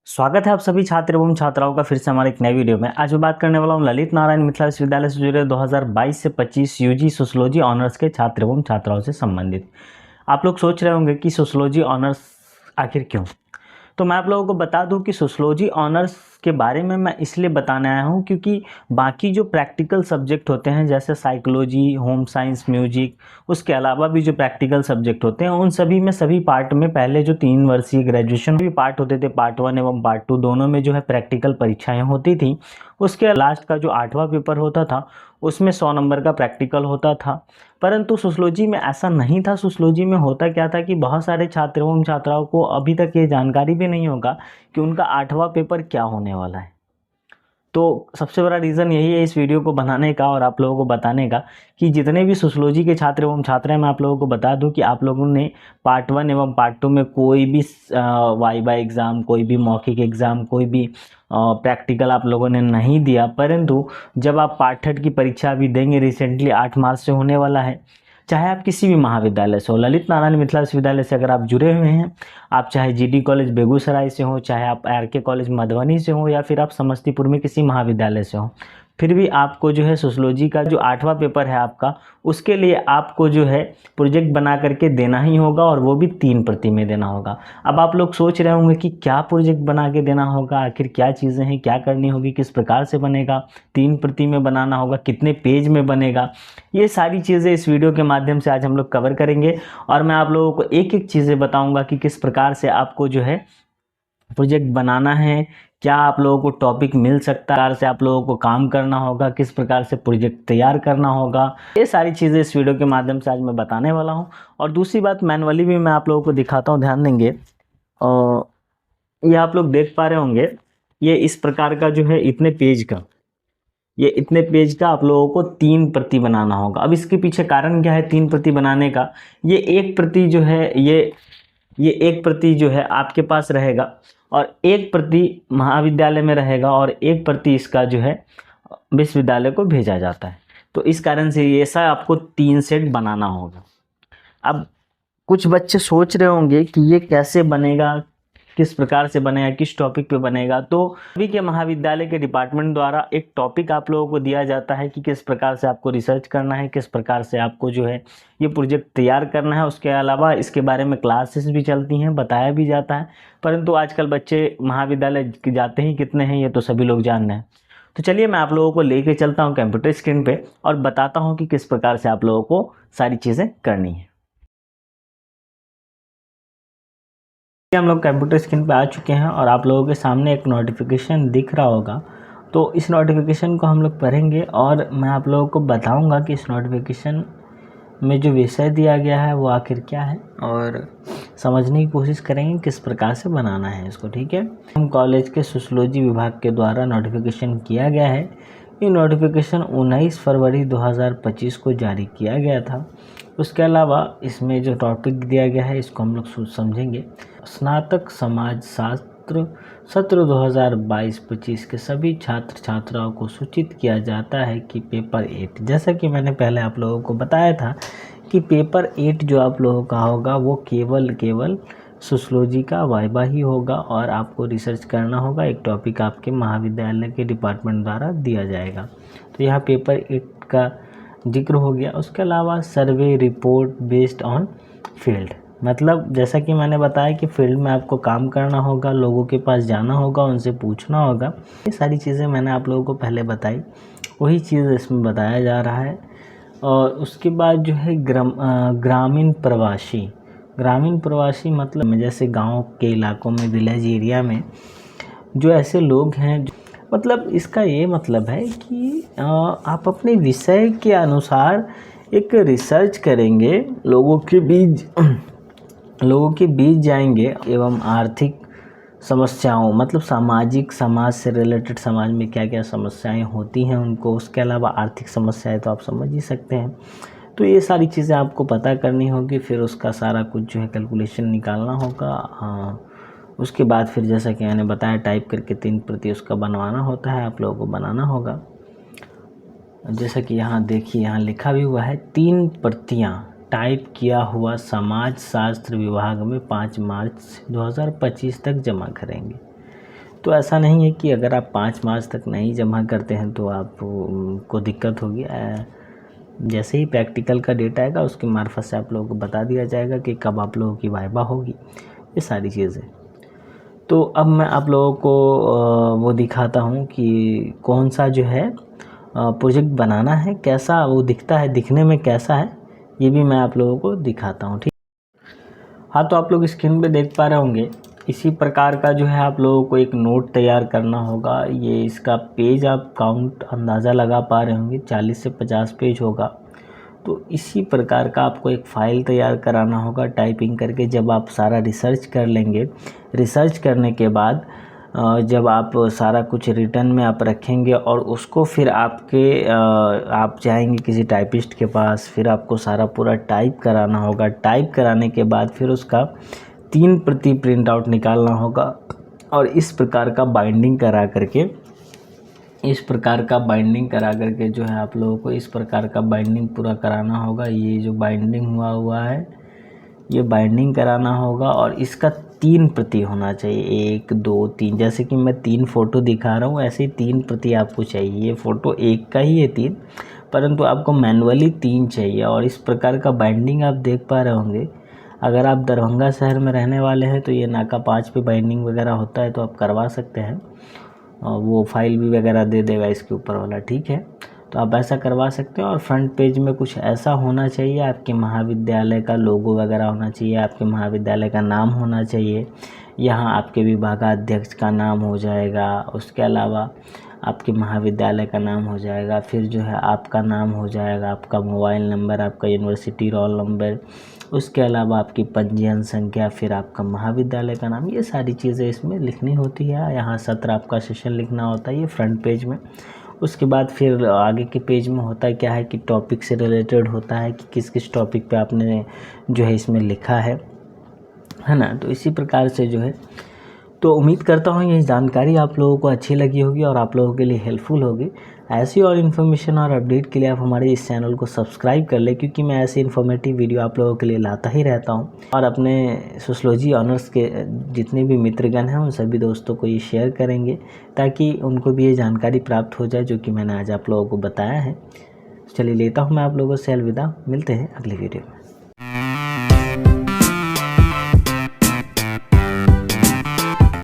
स्वागत है आप सभी छात्र एवं छात्राओं का फिर से हमारे एक नए वीडियो में। आज मैं बात करने वाला हूं ललित नारायण मिथिला विश्वविद्यालय से जुड़े 2022 से 25 यूजी सोशियोलॉजी ऑनर्स के छात्र एवं छात्राओं से संबंधित। आप लोग सोच रहे होंगे कि सोशियोलॉजी ऑनर्स आखिर क्यों। तो मैं आप लोगों को बता दूं कि सोशियोलॉजी ऑनर्स के बारे में मैं इसलिए बताने आया हूं क्योंकि बाकी जो प्रैक्टिकल सब्जेक्ट होते हैं जैसे साइकोलॉजी, होम साइंस, म्यूजिक, उसके अलावा भी जो प्रैक्टिकल सब्जेक्ट होते हैं उन सभी में सभी पार्ट में पहले जो 3 वर्षीय ग्रेजुएशन भी पार्ट होते थे, पार्ट 1 एवं पार्ट 2 दोनों में जो है प्रैक्टिकल परीक्षाएं होती थी। उसके लास्ट का जो 8वां पेपर होता था उसमें 100 नंबर का प्रैक्टिकल होता था। परंतु सोशियोलॉजी में ऐसा नहीं था। सोशियोलॉजी में होता क्या था कि बहुत सारे छात्र एवं छात्राओं को अभी तक ये जानकारी भी नहीं होगा कि उनका 8वां पेपर क्या होने वाला है। तो सबसे बड़ा रीज़न यही है इस वीडियो को बनाने का और आप लोगों को बताने का कि जितने भी सोशियोलॉजी के छात्र एवं छात्राएं, मैं आप लोगों को बता दूं कि आप लोगों ने पार्ट 1 एवं पार्ट 2 में कोई भी वाइवा एग्ज़ाम, कोई भी मौखिक एग्ज़ाम, कोई भी प्रैक्टिकल आप लोगों ने नहीं दिया। परंतु जब आप पार्ट 3 की परीक्षा अभी देंगे, रिसेंटली 8 मार्च से होने वाला है, चाहे आप किसी भी महाविद्यालय से हो, ललित नारायण मिथिला विश्वविद्यालय से अगर आप जुड़े हुए हैं, आप चाहे जीडी कॉलेज बेगूसराय से हो, चाहे आप आरके कॉलेज मधुबनी से हो, या फिर आप समस्तीपुर में किसी महाविद्यालय से हो, फिर भी आपको जो है सोशियोलॉजी का जो 8वां पेपर है आपका, उसके लिए आपको जो है प्रोजेक्ट बना करके देना ही होगा और वो भी 3 प्रति में देना होगा। अब आप लोग सोच रहे होंगे कि क्या प्रोजेक्ट बना के देना होगा, आखिर क्या चीज़ें हैं, क्या करनी होगी, किस प्रकार से बनेगा, 3 प्रति में बनाना होगा, कितने पेज में बनेगा, ये सारी चीज़ें इस वीडियो के माध्यम से आज हम लोग कवर करेंगे। और मैं आप लोगों को एक एक चीज़ें बताऊंगा कि किस प्रकार से आपको जो है प्रोजेक्ट बनाना है, क्या आप लोगों को टॉपिक मिल सकता है, से आप लोगों को काम करना होगा, किस प्रकार से प्रोजेक्ट तैयार करना होगा, ये सारी चीज़ें इस वीडियो के माध्यम से आज मैं बताने वाला हूं। और दूसरी बात, मैनुअली भी मैं आप लोगों को दिखाता हूं, ध्यान देंगे। और ये आप लोग देख पा रहे होंगे, ये इस प्रकार का जो है इतने पेज का आप लोगों को 3 प्रति बनाना होगा। अब इसके पीछे कारण क्या है 3 प्रति बनाने का। ये एक प्रति जो है ये एक प्रति जो है आपके पास रहेगा और एक प्रति महाविद्यालय में रहेगा और एक प्रति इसका जो है विश्वविद्यालय को भेजा जाता है। तो इस कारण से ये ऐसा आपको 3 सेट बनाना होगा। अब कुछ बच्चे सोच रहे होंगे कि ये कैसे बनेगा, किस प्रकार से बनेगा, किस टॉपिक पे बनेगा। तो अभी के महाविद्यालय के डिपार्टमेंट द्वारा एक टॉपिक आप लोगों को दिया जाता है कि किस प्रकार से आपको रिसर्च करना है, किस प्रकार से आपको जो है ये प्रोजेक्ट तैयार करना है। उसके अलावा इसके बारे में क्लासेस भी चलती हैं, बताया भी जाता है। परंतु आजकल बच्चे महाविद्यालय जाते ही कितने हैं ये तो सभी लोग जान रहे हैं। तो चलिए मैं आप लोगों को लेके चलता हूँ कंप्यूटर स्क्रीन पे और बताता हूँ कि किस प्रकार से आप लोगों को सारी चीज़ें करनी है। हम लोग कंप्यूटर स्क्रीन पे आ चुके हैं और आप लोगों के सामने एक नोटिफिकेशन दिख रहा होगा। तो इस नोटिफिकेशन को हम लोग पढ़ेंगे और मैं आप लोगों को बताऊंगा कि इस नोटिफिकेशन में जो विषय दिया गया है वो आखिर क्या है और समझने की कोशिश करेंगे किस प्रकार से बनाना है इसको। ठीक है, हम कॉलेज के सोशियोलॉजी विभाग के द्वारा नोटिफिकेशन किया गया है। ये नोटिफिकेशन 19 फरवरी 2025 को जारी किया गया था। उसके अलावा इसमें जो टॉपिक दिया गया है इसको हम लोग समझेंगे। स्नातक समाज शास्त्र सत्र 2022-25 के सभी छात्र छात्राओं को सूचित किया जाता है कि पेपर 8, जैसा कि मैंने पहले आप लोगों को बताया था कि पेपर 8 जो आप लोगों का होगा वो केवल सोशियोलॉजी का वाइवा ही होगा और आपको रिसर्च करना होगा। एक टॉपिक आपके महाविद्यालय के डिपार्टमेंट द्वारा दिया जाएगा। तो यहाँ पेपर 8 का जिक्र हो गया। उसके अलावा survey report based on field, मतलब जैसा कि मैंने बताया कि फील्ड में आपको काम करना होगा, लोगों के पास जाना होगा, उनसे पूछना होगा। ये सारी चीज़ें मैंने आप लोगों को पहले बताई, वही चीज़ इसमें बताया जा रहा है। और उसके बाद जो है ग्रामीण प्रवासी मतलब जैसे गांव के इलाकों में, विलेज एरिया में जो ऐसे लोग हैं, मतलब इसका ये मतलब है कि आप अपने विषय के अनुसार एक रिसर्च करेंगे, लोगों के बीच जाएंगे एवं आर्थिक समस्याओं, मतलब समाज से रिलेटेड, समाज में क्या क्या समस्याएं होती हैं उनको, उसके अलावा आर्थिक समस्याएं तो आप समझ ही सकते हैं। तो ये सारी चीज़ें आपको पता करनी होगी, फिर उसका सारा कुछ जो है कैलकुलेशन निकालना होगा। उसके बाद फिर जैसा कि मैंने बताया टाइप करके 3 प्रति उसका बनवाना होता है, आप लोगों को बनाना होगा। जैसा कि यहाँ देखिए, यहाँ लिखा भी हुआ है 3 प्रतियाँ टाइप किया हुआ समाज शास्त्र विभाग में 5 मार्च 2025 तक जमा करेंगे। तो ऐसा नहीं है कि अगर आप 5 मार्च तक नहीं जमा करते हैं तो आपको दिक्कत होगी। जैसे ही प्रैक्टिकल का डेट आएगा उसके मार्फत से आप लोगों को बता दिया जाएगा कि कब आप लोगों की वाइवा होगी, ये सारी चीज़ें। तो अब मैं आप लोगों को वो दिखाता हूँ कि कौन सा जो है प्रोजेक्ट बनाना है, कैसा वो दिखता है, दिखने में कैसा है, ये भी मैं आप लोगों को दिखाता हूँ। ठीक, हाँ, तो आप लोग स्क्रीन पे देख पा रहे होंगे, इसी प्रकार का जो है आप लोगों को एक नोट तैयार करना होगा। ये इसका पेज आप काउंट अंदाज़ा लगा पा रहे होंगे, 40 से 50 पेज होगा। तो इसी प्रकार का आपको एक फ़ाइल तैयार कराना होगा टाइपिंग करके। जब आप सारा रिसर्च कर लेंगे, रिसर्च करने के बाद जब आप सारा कुछ रिटर्न में आप रखेंगे और उसको फिर आप जाएंगे किसी टाइपिस्ट के पास, फिर आपको सारा पूरा टाइप कराना होगा। टाइप कराने के बाद फिर उसका 3 प्रति प्रिंट आउट निकालना होगा और इस प्रकार का बाइंडिंग करा करके जो है आप लोगों को इस प्रकार का बाइंडिंग पूरा कराना होगा। ये जो बाइंडिंग हुआ है, ये बाइंडिंग कराना होगा और इसका 3 प्रति होना चाहिए, 1 2 3। जैसे कि मैं 3 फ़ोटो दिखा रहा हूँ, ऐसे ही 3 प्रति आपको चाहिए। ये फ़ोटो एक का ही है 3, परंतु आपको मैनुअली 3 चाहिए। और इस प्रकार का बाइंडिंग आप देख पा रहे होंगे। अगर आप दरभंगा शहर में रहने वाले हैं तो ये नाका 5 पे बाइंडिंग वगैरह होता है, तो आप करवा सकते हैं। वो फाइल भी वगैरह दे देगा इसके ऊपर वाला, ठीक है। तो आप ऐसा करवा सकते हैं। और फ्रंट पेज में कुछ ऐसा होना चाहिए, आपके महाविद्यालय का लोगो वगैरह होना चाहिए, आपके महाविद्यालय का नाम होना चाहिए, यहाँ आपके विभागाध्यक्ष का नाम हो जाएगा, उसके अलावा आपके महाविद्यालय का नाम हो जाएगा, फिर जो है आपका नाम हो जाएगा, आपका मोबाइल नंबर, आपका यूनिवर्सिटी रोल नंबर, उसके अलावा आपकी पंजीयन संख्या, फिर आपका महाविद्यालय का नाम। ये सारी चीज़ें इसमें लिखनी होती है। यहाँ सत्र आपका सेशन लिखना होता है, ये फ्रंट पेज में। उसके बाद फिर आगे के पेज में होता है क्या है कि टॉपिक से रिलेटेड होता है कि किस किस टॉपिक पे आपने जो है इसमें लिखा है ना। तो इसी प्रकार से जो है, तो उम्मीद करता हूँ ये जानकारी आप लोगों को अच्छी लगी होगी और आप लोगों के लिए हेल्पफुल होगी। ऐसी और इन्फॉर्मेशन और अपडेट के लिए आप हमारे इस चैनल को सब्सक्राइब कर लें, क्योंकि मैं ऐसी इन्फॉर्मेटिव वीडियो आप लोगों के लिए लाता ही रहता हूँ। और अपने सोशलॉजी ऑनर्स के जितने भी मित्रगण हैं उन सभी दोस्तों को ये शेयर करेंगे, ताकि उनको भी ये जानकारी प्राप्त हो जाए जो कि मैंने आज आप लोगों को बताया है। चलिए, लेता हूँ मैं आप लोगों से अलविदा, मिलते हैं अगली वीडियो में।